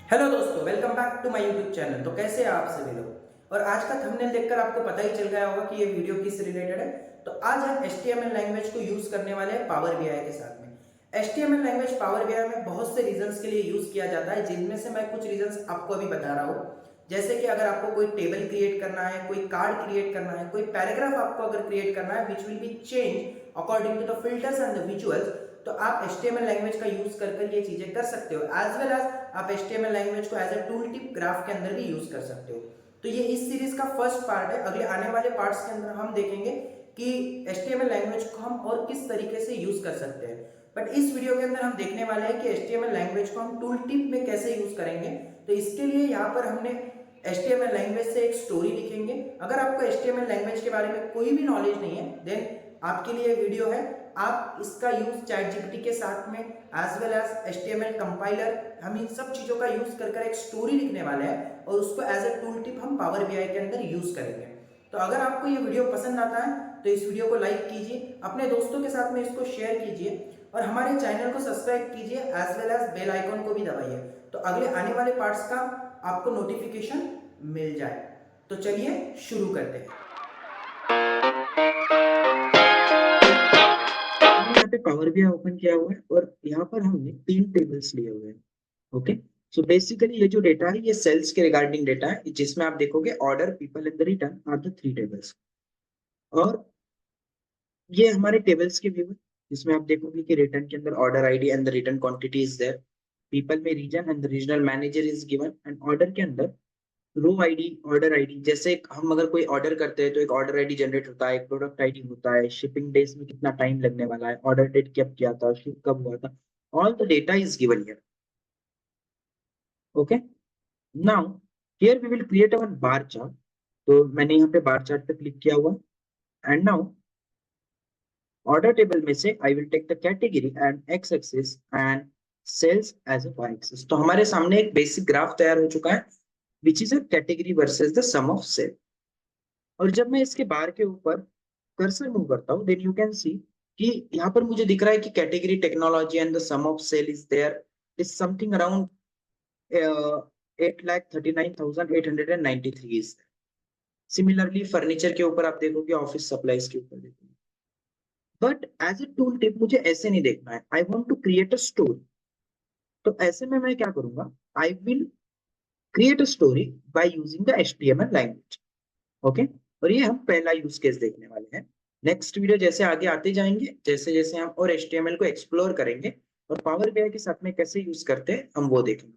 Hello दोस्तों, welcome back to my YouTube channel. तो कैसे हैं आप सभी लोग। और आज का थंबनेल देखकर आपको पता ही चल गया होगा कि ये वीडियो किस रिलेटेड है। तो आज हम HTML लैंग्वेज को यूज करने वाले हैं पावर बीआई के साथ में। HTML लैंग्वेज पावर बीआई में बहुत से रीजंस के लिए यूज किया जाता है, जिनमें से मैं कुछ रीजंस आपको अभी बता रहा हूँ। जैसे कि अगर आपको कोई टेबल क्रिएट करना है, कोई कार्ड क्रिएट करना है, कोई पैराग्राफ आपको अगर क्रिएट करना है which will be change according to the filters and the visuals, तो आप HTML लैंग्वेज का यूज कर ये चीजें कर सकते हो। एज वेल एज आप HTML लैंग्वेज को as a tool tip graph के अंदर भी यूज कर सकते हो। तो ये इस सीरीज का फर्स्ट पार्ट है। अगले आने वाले पार्ट्स के अंदर हम देखेंगे कि HTML लैंग्वेज को हम और किस तरीके से यूज कर सकते हैं। बट इस वीडियो के अंदर हम देखने वाले हैं कि HTML लैंग्वेज को हम टूल टिप में कैसे यूज करेंगे। तो इसके लिए यहाँ पर हमने HTML लैंग्वेज से एक स्टोरी लिखेंगे। अगर आपको HTML लैंग्वेज के बारे में कोई भी नॉलेज नहीं है, देन आपके लिए वीडियो है। आप इसका यूज चैट जीपीटी के साथ में as well as HTML compiler, हम इन सब चीजों का यूज कर एक स्टोरी लिखने वाले हैं और उसको एज ए टूल टिप हम पावर बीआई के अंदर यूज करेंगे। तो अगर आपको ये वीडियो पसंद आता है तो इस वीडियो को लाइक कीजिए, अपने दोस्तों के साथ में इसको शेयर कीजिए और हमारे चैनल को सब्सक्राइब कीजिए as well as bell icon को भी दबाइए, तो अगले आने वाले पार्ट्स का आपको नोटिफिकेशन मिल जाए। तो चलिए शुरू करते हैं। हमने यहाँ पे पावर बीआई ओपन किया हुआ है और यहाँ पर हमने तीन टेबल्स लिए हुए हैं। ओके, सो बेसिकली ये जो डेटा है ये सेल्स के रिगार्डिंग डेटा है, जिसमें आप देखोगे order, people and the return are the three tables. और ये हमारे टेबल्स के व्यू है, जिसमें आप देखोगे कि रिटर्न के अंदर order ID and the return quantity is there. People में region and the regional manager is given, and order के अंदर रो आईडी, ऑर्डर आईडी। जैसे हम अगर कोई ऑर्डर करते हैं तो एक ऑर्डर आईडी जनरेट होता है, एक प्रोडक्ट आईडी होता है, शिपिंग डेज में कितना टाइम लगने वाला है, ऑर्डर डेट कब किया था, शिप कब हुआ था। All the data is given here. Okay, now here we will create our bar chart. तो मैंने यहाँ पे बार चार्ट पे क्लिक किया हुआ। एंड नाउ ऑर्डर टेबल में से I will take the category and X axis and sales as a Y axis. तो हमारे सामने एक बेसिक ग्राफ तैयार हो चुका है, which is a category versus the sum of sale. और जब मैं इसके बार के ऊपर कर्सर मूव करता हूँ, देन यू कैन सी कि यहाँ पर मुझे दिख रहा है कि category technology and the sum of sale is there, is something around 8,39,893 is. Similarly furniture के ऊपर आप देखोगे, ऑफिस सप्लाईज के ऊपर देखोगे। But as a tool tip मुझे ऐसे नहीं देखना है, I want to create a story. तो ऐसे में मैं क्या करूंगा, I will create a story by using the HTML language. Okay, और ये हम पहला यूज केस देखने वाले हैं। नेक्स्ट वीडियो जैसे आगे आते जाएंगे, जैसे जैसे हम और HTML को एक्सप्लोर करेंगे और पावर बीआई के साथ में कैसे यूज करते हैं हम वो देखेंगे।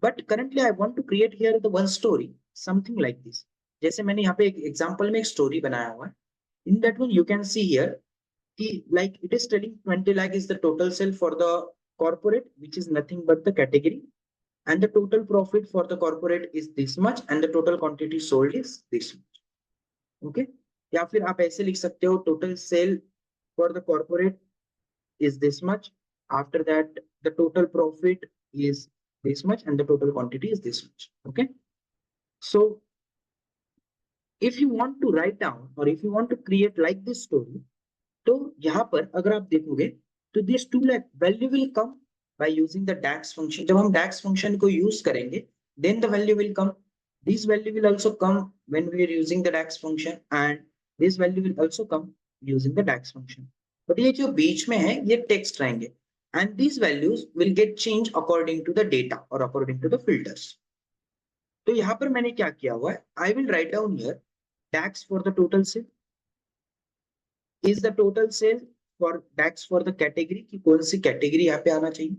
But currently I want to create here the one story, something like this. जैसे मैंने यहाँ पे एक एग्जांपल में एक स्टोरी बनाया हुआ है। In that one you can see here कि like it is telling 20 lakh is the total sale for the corporate, which is nothing but the category, and the total profit for the corporate is this much, and the total quantity sold is this much. Okay, या फिर आप ऐसे लिख सकते हो, total sale for the corporate is this much, after that the total profit is this much, and the total quantity is this much. Okay, so if you want to write down or if you want to create like this story, तो यहाँ पर अगर आप देखोगे तो this 2 lakh value will come by using the DAX function. जब हम DAX function को यूज करेंगे, then the value will come. This value will also come when we are using the DAX function, and this value will also come using the DAX function. But ये जो बीच में है ये text रहेंगे, and these values will get change according to the data और according to the filters. तो यहाँ पर मैंने क्या किया हुआ है, I will write down here DAX for the total sale is the total sale for DAX for the category, कि कौन सी कैटेगरी यहाँ पे आना चाहिए।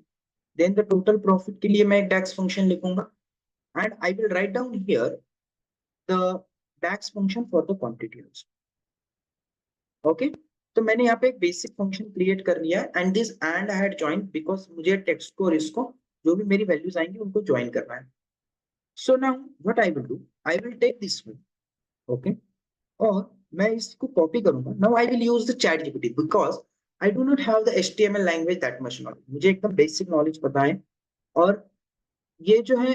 देन द टोटल प्रॉफिट के लिए मैं एक DAX फंक्शन लिखूंगा, and I will write down here the DAX function for the quantity also. Okay, तो मैंने यहाँ पे एक बेसिक फंक्शन क्रिएट कर लिया है, and this and I had join because मुझे टेक्स्ट को और इसको जो भी मेरी वैल्यूज आएंगी उनको ज्वाइन करना है। So now what I will do, I will take this one. Okay, और मैं इसको कॉपी करूंगा। Now I will use the chat GPT because I do not have the HTML language that much knowledge. मुझे एकदम basic knowledge पता है, और ये जो है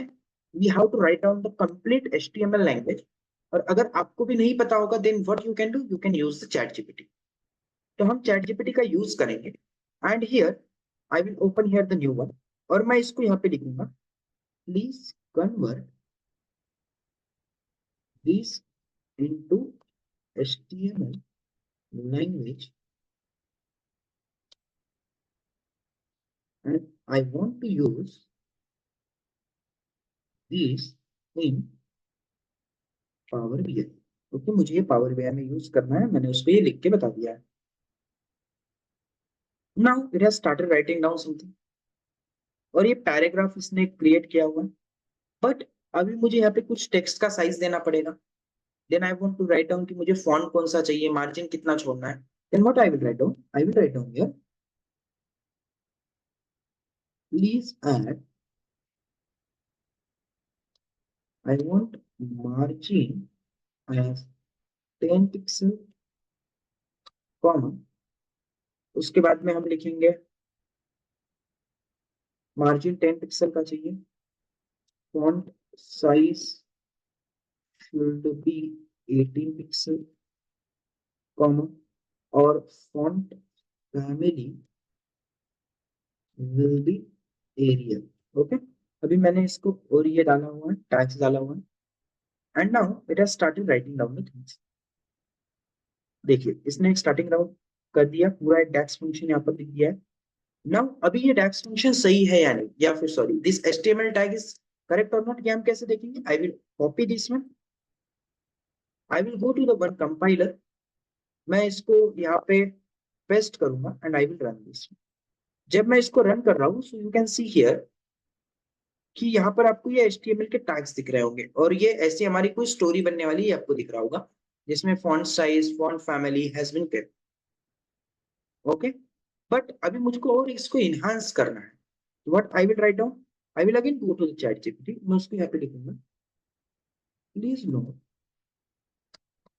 we have to write down the complete HTML language. और अगर आपको भी नहीं पता होगा, then what you can do, you can use the chat GPT. तो हम चैट जीपीटी का यूज करेंगे, and here I will open here the new one, और मैं इसको यहाँ पे लिखूंगा please convert this into HTML language, and I want to use this in power BI. Okay, मुझे ये पावर बीआई में यूज करना है, मैंने उस पर ये लिख के बता दिया है। Now it has started writing down something, और ये पैराग्राफ इसने क्रिएट किया हुआ है। बट अभी मुझे यहाँ पे कुछ टेक्स्ट का साइज देना पड़ेगा। Then I want to write down कि मुझे फॉन्ट कौन सा चाहिए, मार्जिन कितना छोड़ना है। Then what I will write down here, please add, I want margin as 10 pixel, comma, उसके बाद में हम लिखेंगे मार्जिन 10 पिक्सल का चाहिए, font size should be 18 pixel, comma, और font family will be Arial। Okay, अभी मैंने इसको और ये डाला हुआ है, टैग्स डाला हुआ है, and now it has started writing down the things. देखिए, इसने एक स्टार्टिंग डाउन कर दिया, पूरा एक डैक्स फंक्शन यहाँ पर लिख दिया है। नाउ अभी ये डैक्स फंक्शन सही है या नहीं, या फिर sorry this HTML tag is correct और नॉट, ये हम कैसे देखेंगे? I will copy this one, I will go to the one compiler, मैं इसको यहाँ पे पेस्ट करूंगा and I will run this. जब मैं इसको रन कर रहा हूँ, so you can see here कि यहाँ पर आपको ये HTML के टैग्स दिख रहे होंगे, और ये ऐसी हमारी कोई स्टोरी बनने वाली है, आपको दिख रहा होगा, जिसमें font size, font family has been kept. Okay, but अभी मुझको और इसको इनहांस करना है। What I will write down, I will again go to the chat GPT, मैं उसको यहाँ पे लिखूंगा, please note,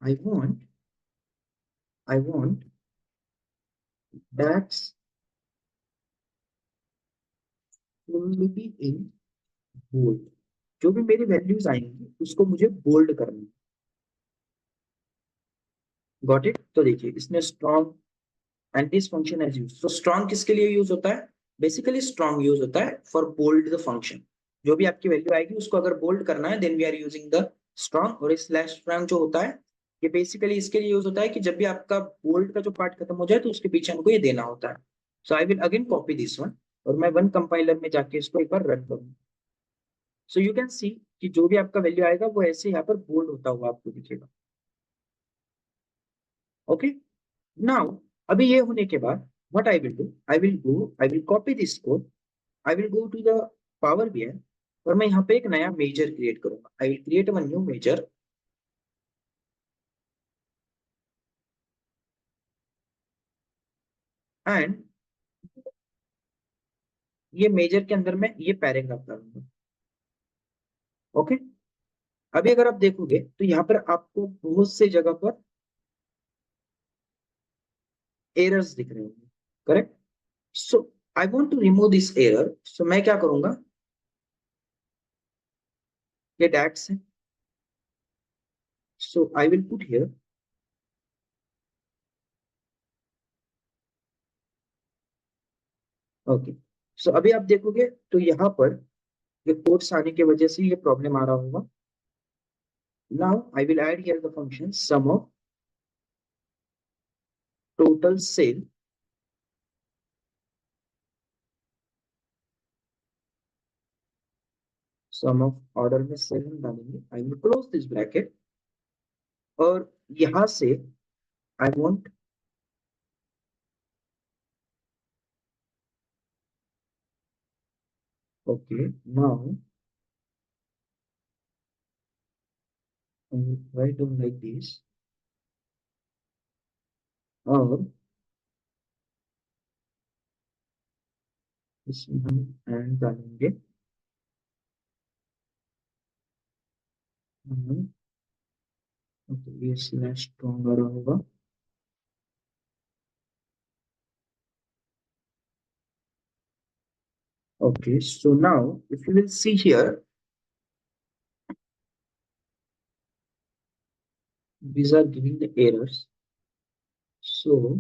I want that's will be in bold, जो भी मेरी वैल्यूज आएंगी उसको मुझे बोल्ड करना है। Got it? तो देखिए, इसने strong and this function as use, तो स्ट्रॉन्ग किसके लिए यूज होता है? बेसिकली स्ट्रॉन्ग यूज होता है फॉर बोल्ड द फंक्शन, जो भी आपकी वैल्यू आएगी उसको अगर बोल्ड करना है, then we are using the strong. और स्लैश स्ट्रॉन्ग जो होता है, ये बेसिकली इसके लिए यूज होता है कि जब भी आपका बोल्ड का जो पार्ट खत्म हो जाए तो उसके पीछे हमको ये देना होता है। So I will again copy this one, और मैं वन कंपाइलर में जाके इसको एक बार रन करूंगा। सो यू कैन सी कि जो भी आपका वैल्यू आएगा वो ऐसे यहाँ पर बोल्ड होता हुआ आपको दिखेगा। ओके, नाउ अभी ये होने के बाद what I will do, I will copy this code, I will go to the Power BI, और मैं यहाँ पे एक नया मेजर क्रिएट करूंगा। I will create a new measure, and ये मेजर के अंदर मैं ये पैराग्राफ डालूंगा। ओके, अभी अगर आप देखोगे तो यहाँ पर आपको बहुत से जगह पर एरर्स दिख रहे होंगे, correct? So I want to remove this error, so मैं क्या करूंगा, ये डैट्स है, so I will put here, okay. So अभी आप देखोगे तो यहाँ पर ये कोट्स आने की वजह से ये प्रॉब्लम आ रहा होगा। Now I will add here the function sum of total sale, sum of order में sale हम डालेंगे। I will close this bracket, और यहाँ से I want, okay, now I will write down like this, और इसमें हम and डालेंगे, okay, ये slash strong आ रहा होगा। Okay, so now if you will see here, these are giving the errors. So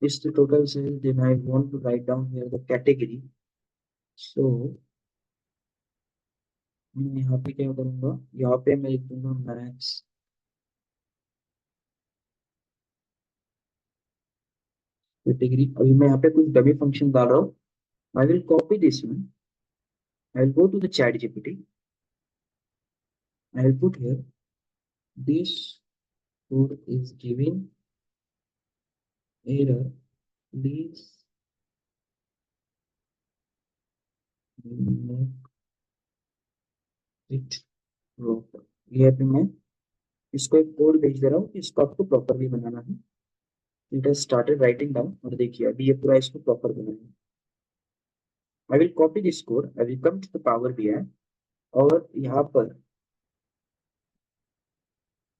is the total sales, then I want to write down here the category. So मैं यहाँ पे क्या करूंगा, यहाँ पे मैं लिख दूंगा मैक्स कैटेगरी। अभी मैं यहाँ पे कुछ डमी फंक्शन डाल रहा हूँ। I will copy this one, I will go to the chat GPT, I will put here this code is giving error, please make it proper। ये पे मैं इसको एक कोड भेज दे रहा हूँ कि इसको आपको प्रॉपरली बनाना है। It has started writing down, और देखिए अभी ये पूरा इसको प्रॉपर बनाना है। I will copy this code, I will come to the power BI, और यहाँ पर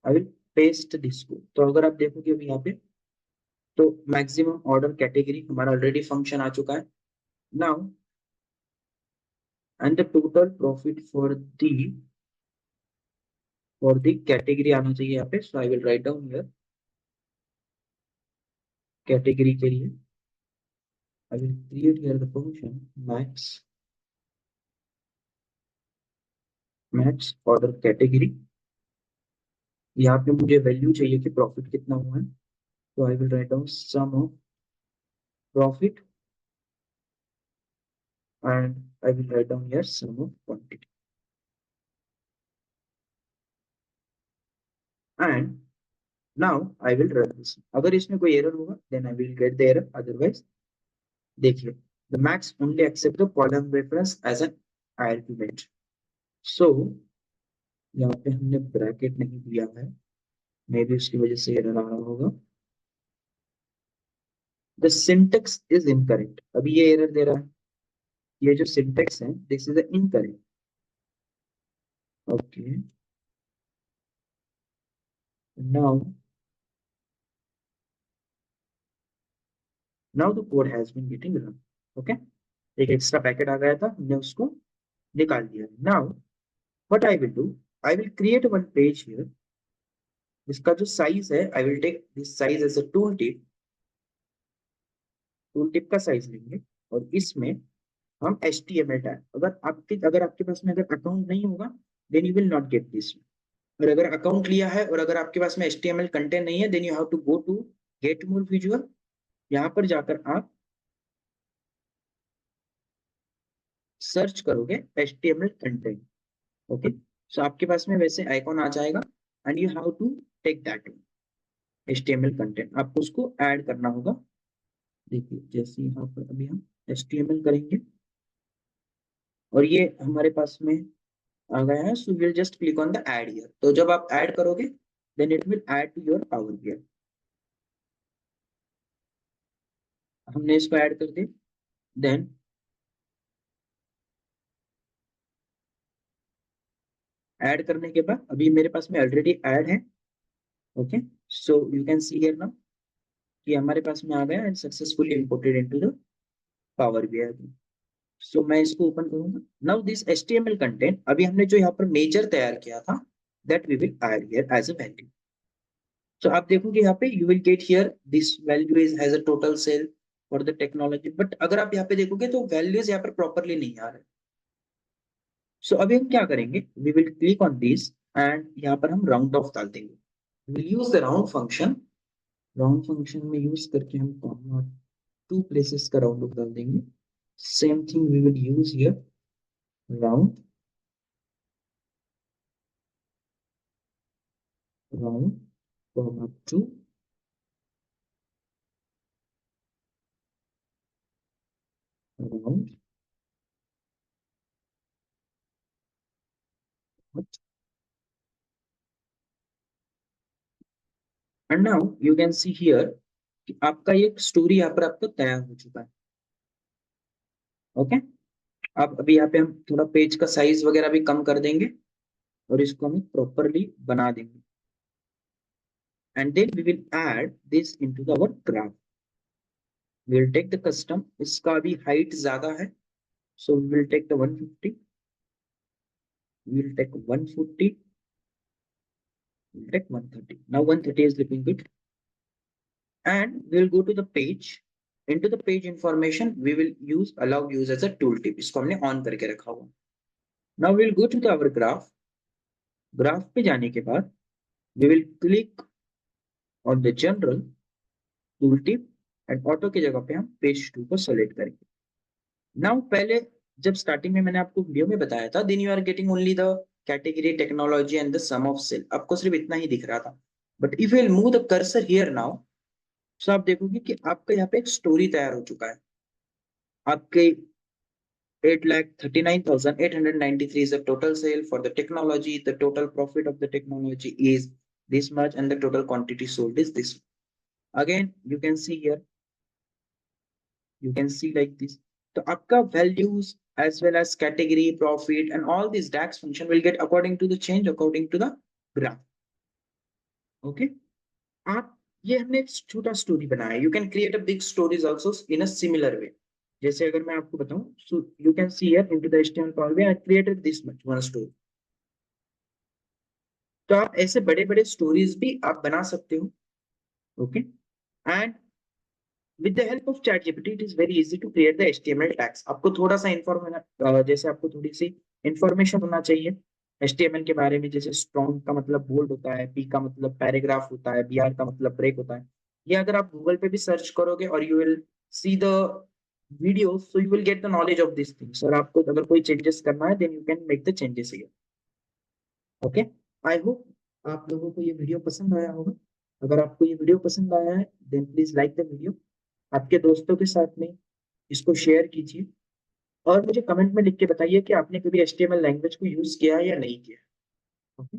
I will paste this code. तो अगर आप देखोगे अभी यहाँ पे, तो मैक्सिमम ऑर्डर कैटेगरी हमारा ऑलरेडी फंक्शन आ चुका है now, and the total profit for the category आना चाहिए यहाँ पे। So I will write down here category के लिए आई will create here the function max order category. यहाँ पे मुझे वैल्यू चाहिए कि प्रॉफिट कितना हुआ है, तो I will write down sum of profit, and I will write down here sum of quantity. And now I will run this. अगर इसमें कोई एरर होगा then I will get the error, otherwise देखिए the max only accept the column reference as an argument. So यहाँ पे हमने bracket नहीं दिया है, मे बी उसकी वजह से एरर आ रहा होगा। द सिंटेक्स इज इनकरेक्ट, अभी ये एरर दे रहा है, ये जो सिंटेक्स है this is incorrect. Okay, now now the code has been getting run. Okay, एक एक्स्ट्रा पैकेट आ गया था, हमने उसको निकाल दिया। Now what I will do, I will create one page here. इसका जो साइज है, I will take this size as a tool tip, tool tip का साइज लेंगे, और इसमें हम HTML टैग, अगर आपके पास में अगर अकाउंट नहीं होगा then you will not get this. और अगर अकाउंट लिया है और अगर आपके पास में HTML कंटेंट नहीं है then you have to go to get more visual. यहाँ पर जाकर आप सर्च करोगे HTML कंटेंट। ओके, सो आपके पास में वैसे आइकॉन आ जाएगा, and you have to take that HTML content, आपको उसको ऐड करना होगा। देखिए जैसे यहाँ पर अभी हम HTML करेंगे और ये हमारे पास में आ गया है, so will just click on the add here. तो जब आप ऐड करोगे then it will add to your power BI. हमने इसको ऐड कर दिया, देन ऐड करने के बाद अभी मेरे पास में ऑलरेडी ऐड है। Okay, so you can see here now कि हमारे पास में आ गया and successfully imported into the power BI. So मैं इसको ओपन करूंगा। नाउ दिस HTML कंटेंट, अभी हमने जो यहाँ पर मेजर तैयार किया था that we will add here as a value. So आप देखोगे यहाँ पे you will get here this value is has a total sale for the technology, but अगर आप यहाँ पे देखोगे तो वैल्यूज यहाँ पर प्रॉपरली नहीं आ रहे। सो अभी हम क्या करेंगे, we will click on this, and यहाँ पर हम राउंड ऑफ डाल देंगे। Will use the round function, round function में यूज करके हम कॉमा टू प्लेसेस का राउंड ऑफ डाल देंगे। Same thing we will use here, round round comma two round. And now you can see here कि आपका एक स्टोरी यहाँ पर आपको तैयार हो चुका है। ओके, अब अभी यहाँ पे हम थोड़ा पेज का साइज वगैरह भी कम कर देंगे और इसको हम प्रॉपरली बना देंगे, and then we will add this into our graph. We will take the custom, इसका अभी हाइट ज्यादा है, so we will take the 150, we will take 140, we will take 130। Now 130 is looking good, and we'll go to the page. Into the page information, we will use allow use as a tooltip. इसको हमने on करके रखा हुआ. Now we'll go to our graph. Graph पे जाने के बाद we will click on the general tooltip and auto की जगह पे हम page 2 को select करेंगे. Now पहले जब स्टार्टिंग में मैंने आपको वीडियो में बताया था, then you are getting only the category, technology and the sum of cell. आपको सिर्फ इतना ही दिख रहा था. But if you will move the cursor here now, तो आप देखोगे कि आपका यहाँ पे एक स्टोरी तैयार हो चुका है. आपके 8,39,893 is the total sale for the technology. The total profit of the technology is this much, and the total quantity sold is this. Again, you can see here. You can see like this. So आपका values as well as category, profit, and all these DAX function will get according to the change according to the graph. Okay. आप ये हमने एक छोटा story बनाया. You can create a big stories also in a similar way. जैसे अगर मैं आपको बताऊं, so you can see here into the HTML Power BI I created this much one story. तो आप ऐसे बड़े बड़े स्टोरीज भी आप बना सकते हो. Okay. And with the help of ChatGPT it is very easy to create the HTML tags. आपको थोड़ा सा जैसे आपको थोड़ी सी इंफॉर्मेशन होना चाहिए HTML के बारे में. जैसे स्ट्रॉन्ग का मतलब बोल्ड होता है, पी का मतलब पैराग्राफ होता है, बीआर का मतलब ब्रेक होता है. ये अगर आप गूगल पे भी सर्च करोगे और you will see the video, so you will get the knowledge of this things. और आपको अगर कोई चेंजेस करना है then you can make the changes here. Okay. I hope आप लोगों को ये वीडियो पसंद आया होगा. अगर आपको ये वीडियो पसंद आया है then please like the video. आपके दोस्तों के साथ में इसको शेयर कीजिए और मुझे कमेंट में लिख के बताइए कि आपने कभी HTML लैंग्वेज को यूज किया है या नहीं किया. ओके.